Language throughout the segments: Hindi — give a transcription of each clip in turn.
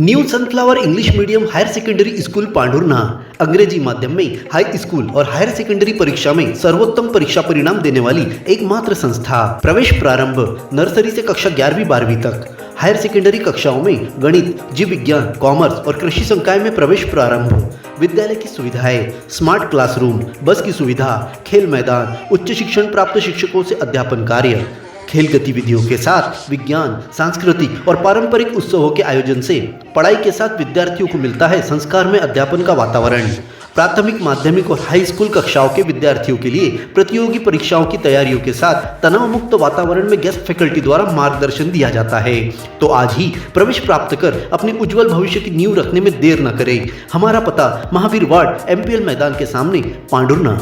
New sunflower English medium higher secondary school Pandhurna अंग्रेजी माध्यम में हाई स्कूल और हायर सेकेंडरी परीक्षा में सर्वोत्तम परीक्षा परिणाम देने वाली एकमात्र संस्था। प्रवेश प्रारंभ नर्सरी से कक्षा 11वीं-12वीं तक। हायर सेकेंडरी कक्षाओं में गणित, जीव विज्ञान, कॉमर्स और कृषि संकाय में प्रवेश प्रारंभ। विद्यालय की सुविधाएं, स्मार्ट क्लासरूम, बस की सुविधा, खेल मैदान, उच्च शिक्षण प्राप्त शिक्षकों से अध्यापन कार्य, खेल गतिविधियों के साथ विज्ञान, सांस्कृतिक और पारंपरिक उत्सवों के आयोजन से पढ़ाई के साथ विद्यार्थियों को मिलता है संस्कार में अध्यापन का वातावरण। प्राथमिक, माध्यमिक और हाई स्कूल कक्षाओं के विद्यार्थियों के लिए प्रतियोगी परीक्षाओं की तैयारियों के साथ तनाव मुक्त वातावरण में गेस्ट फैकल्टी द्वारा मार्गदर्शन दिया जाता है। तो आज ही प्रवेश प्राप्त कर अपने उज्जवल भविष्य की नींव रखने में देर न करें। हमारा पता महावीर वार्ड, MPL मैदान के सामने, पांढुर्णा।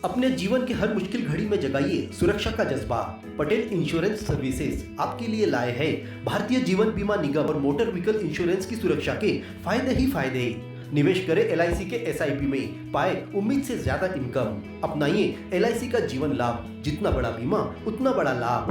अपने जीवन की हर मुश्किल घड़ी में जगाइए सुरक्षा का जज्बा। पटेल इंश्योरेंस सर्विसेज आपके लिए लाए हैं भारतीय जीवन बीमा निगम और मोटर व्हीकल इंश्योरेंस की सुरक्षा के फायदे ही फायदे। निवेश करें LIC के SIP में, पाए उम्मीद से ज्यादा इनकम। अपनाइए LIC का जीवन लाभ, जितना बड़ा बीमा उतना बड़ा लाभ।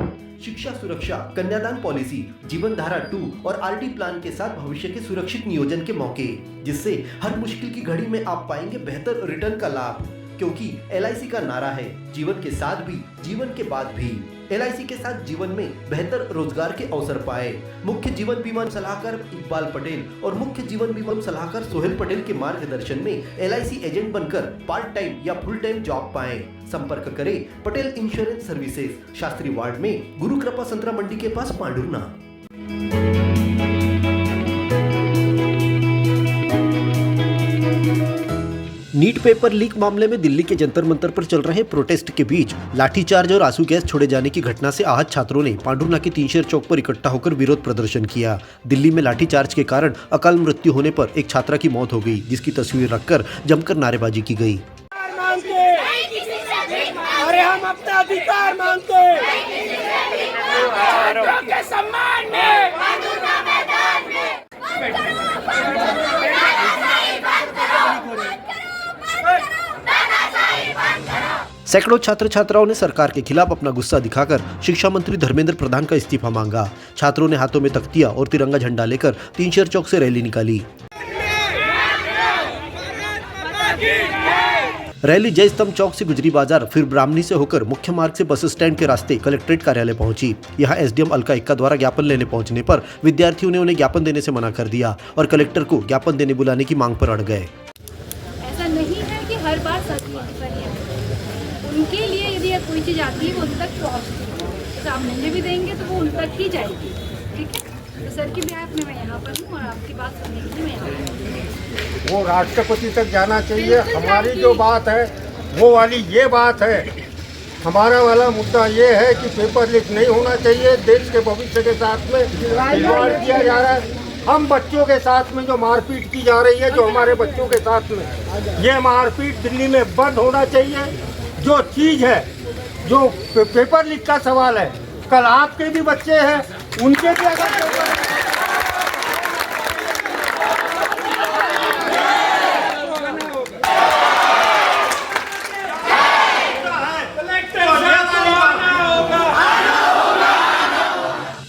शिक्षा सुरक्षा, कन्यादान पॉलिसी, जीवन धारा 2 और RD प्लान के साथ भविष्य के सुरक्षित नियोजन के मौके, जिससे हर मुश्किल की घड़ी में आप पाएंगे बेहतर रिटर्न का लाभ। क्योंकि LIC का नारा है जीवन के साथ भी, जीवन के बाद भी। LIC के साथ जीवन में बेहतर रोजगार के अवसर पाए। मुख्य जीवन बीमा सलाहकार इकबाल पटेल और मुख्य जीवन बीमा सलाहकार सोहेल पटेल के मार्गदर्शन में LIC एजेंट बनकर पार्ट टाइम या फुल टाइम जॉब पाए। संपर्क करें Patel insurance services, Shastri ward में, गुरु कृपा संतरा मंडी के पास, पांढुर्णा। नीट पेपर लीक मामले में दिल्ली के जंतर मंतर पर चल रहे प्रोटेस्ट के बीच लाठीचार्ज और आंसू गैस छोड़े जाने की घटना से आहत छात्रों ने पांढुर्णा के 3 शेर चौक पर इकट्ठा होकर विरोध प्रदर्शन किया। दिल्ली में लाठीचार्ज के कारण अकाल मृत्यु होने पर एक छात्रा की मौत हो गई, जिसकी तस्वीर रखकर जमकर नारेबाजी की गई। अरे हम अपना अधिकार मांगते के सम्मान में। सैकड़ों छात्र छात्राओं ने सरकार के खिलाफ अपना गुस्सा दिखाकर शिक्षा मंत्री धर्मेंद्र प्रधान का इस्तीफा मांगा। छात्रों ने हाथों में तख्तियां और तिरंगा झंडा लेकर 3 शेर चौक से रैली निकाली। रैली जय स्तंभ चौक से गुजरी बाजार, फिर ब्राह्मणी से होकर मुख्य मार्ग से बस स्टैंड के रास्ते कलेक्ट्रेट कार्यालय पहुंची। यहां SDM अलका इक्का द्वारा ज्ञापन लेने पहुंचने पर विद्यार्थियों ने उन्हें ज्ञापन देने से मना कर दिया और कलेक्टर को ज्ञापन देने बुलाने की मांग पर अड़ गए। ऐसा नहीं है कि हर बार उनके लिए यदि कोई चीज़ आती है वो उन तक पहुँचती है, तो आप मुझे भी देंगे तो वो उन तक ही जाएगी। ठीक है, तो सर की बिहाफ में मैं यहाँ पर हूँ और आपकी बात सुनने के लिए मैं यहाँ पर हूँ। वो राष्ट्रपति तक जाना चाहिए। हमारी जो बात है वो वाली ये बात है। हमारा वाला मुद्दा ये है कि पेपर लीक नहीं होना चाहिए। देश के भविष्य के साथ में खिलवाड़ किया जा रहा है। हम बच्चों के साथ में जो मारपीट की जा रही है, जो हमारे बच्चों के साथ में, ये मारपीट दिल्ली में बंद होना चाहिए। जो चीज़ है, जो पेपर लीक का सवाल है, कल आपके भी बच्चे हैं, उनके भी अगर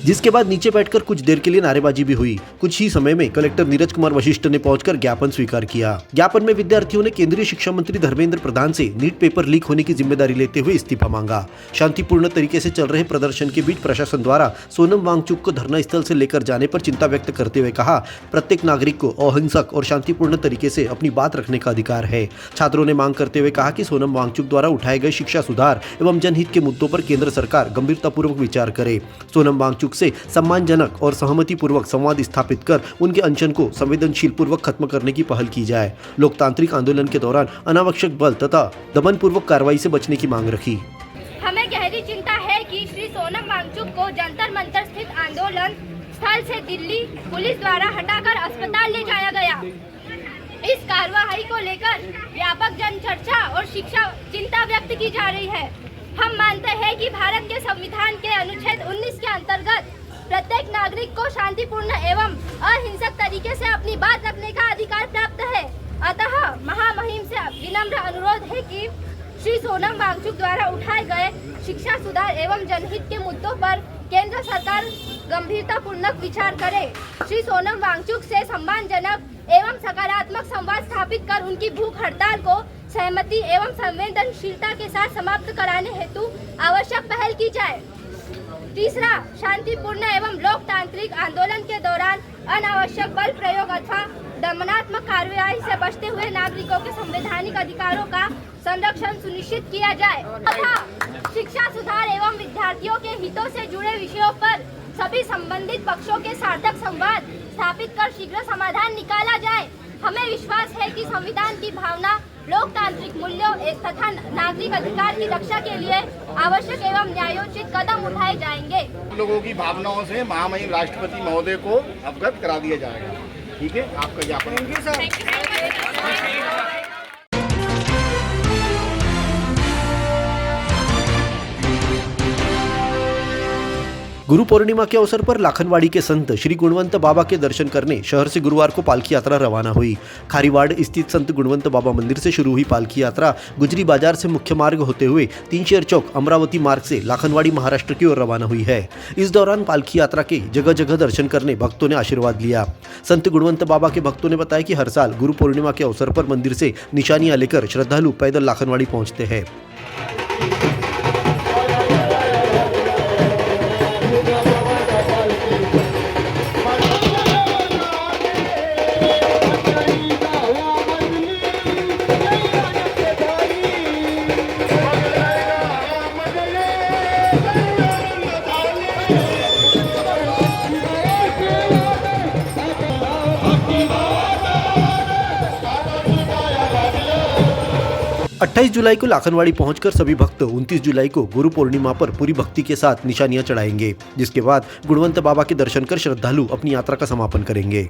जिसके बाद नीचे बैठकर कुछ देर के लिए नारेबाजी भी हुई। कुछ ही समय में कलेक्टर नीरज कुमार वशिष्ठ ने पहुंचकर ज्ञापन स्वीकार किया। ज्ञापन में विद्यार्थियों ने केंद्रीय शिक्षा मंत्री धर्मेंद्र प्रधान से नीट पेपर लीक होने की जिम्मेदारी लेते हुए इस्तीफा मांगा। शांतिपूर्ण तरीके से चल रहे प्रदर्शन के बीच प्रशासन द्वारा सोनम वांगचुक को धरना स्थल से लेकर जाने पर चिंता व्यक्त करते हुए कहा, प्रत्येक नागरिक को अहिंसक और शांतिपूर्ण तरीके से अपनी बात रखने का अधिकार है। छात्रों ने मांग करते हुए कहा कि सोनम वांगचुक द्वारा उठाए गए शिक्षा सुधार एवं जनहित के मुद्दों पर केंद्र सरकार गंभीरतापूर्वक विचार करे। सोनम वांगचुक से सम्मानजनक और सहमति पूर्वक संवाद स्थापित कर उनके अनशन को संवेदनशील पूर्वक खत्म करने की पहल की जाए। लोकतांत्रिक आंदोलन के दौरान अनावश्यक बल तथा दमन पूर्वक कार्रवाई से बचने की मांग रखी। हमें गहरी चिंता है कि श्री सोनम वांगचुक को जंतर मंतर स्थित आंदोलन स्थल से दिल्ली पुलिस द्वारा हटाकर अस्पताल ले जाया गया। इस कार्रवाई को लेकर व्यापक जन चर्चा और शिक्षा चिंता व्यक्त की जा रही है। हम मानते हैं कि भारत के संविधान के अनुच्छेद 19 के अंतर्गत प्रत्येक नागरिक को शांतिपूर्ण एवं अहिंसक तरीके से अपनी बात रखने का अधिकार प्राप्त है। अतः महामहिम से विनम्र अनुरोध है कि श्री सोनम वांगचुक द्वारा उठाए गए शिक्षा सुधार एवं जनहित के मुद्दों पर केंद्र सरकार गंभीरतापूर्वक विचार करे। श्री सोनम वांगचुक से सम्मानजनक एवं सकारात्मक संवाद स्थापित कर उनकी भूख हड़ताल को सहमति एवं संवेदनशीलता के साथ समाप्त कराने हेतु आवश्यक पहल की जाए। तीसरा, शांतिपूर्ण एवं लोकतांत्रिक आंदोलन के दौरान अनावश्यक बल प्रयोग अथवा दमनात्मक कार्यवाही से बचते हुए नागरिकों के संवैधानिक अधिकारों का संरक्षण सुनिश्चित किया जाए तथा शिक्षा सुधार एवं विद्यार्थियों के हितों से जुड़े विषयों पर सभी संबंधित पक्षों के सार्थक संवाद स्थापित कर शीघ्र समाधान निकाला जाए। हमें विश्वास है कि संविधान की भावना, लोकतांत्रिक मूल्यों तथा नागरिक अधिकार की रक्षा के लिए आवश्यक एवं न्यायोचित कदम उठाए जाएंगे। लोगों की भावनाओं से महामहिम राष्ट्रपति महोदय को अवगत करा दिया जाएगा। ठीक है, आपका ज्ञापन। गुरु पूर्णिमा के अवसर पर लाखनवाड़ी के संत श्री गुणवंत बाबा के दर्शन करने शहर से गुरुवार को पालकी यात्रा रवाना हुई। खारीवाड़ स्थित संत गुणवंत बाबा मंदिर से शुरू हुई पालकी यात्रा गुजरी बाजार से मुख्य मार्ग होते हुए तीनशेर चौक अमरावती मार्ग से लाखनवाड़ी महाराष्ट्र की ओर रवाना हुई है। इस दौरान पालकी यात्रा के जगह जगह दर्शन करने भक्तों ने आशीर्वाद लिया। संत गुणवंत बाबा के भक्तों ने बताया कि हर साल गुरु पूर्णिमा के अवसर पर मंदिर से निशानियां लेकर श्रद्धालु पैदल लाखनवाड़ी पहुंचते हैं। 28 जुलाई को लाखनवाड़ी पहुंचकर सभी भक्त 29 जुलाई को गुरु पूर्णिमा पर पूरी भक्ति के साथ निशानियां चढ़ाएंगे, जिसके बाद गुणवंत बाबा के दर्शन कर श्रद्धालु अपनी यात्रा का समापन करेंगे।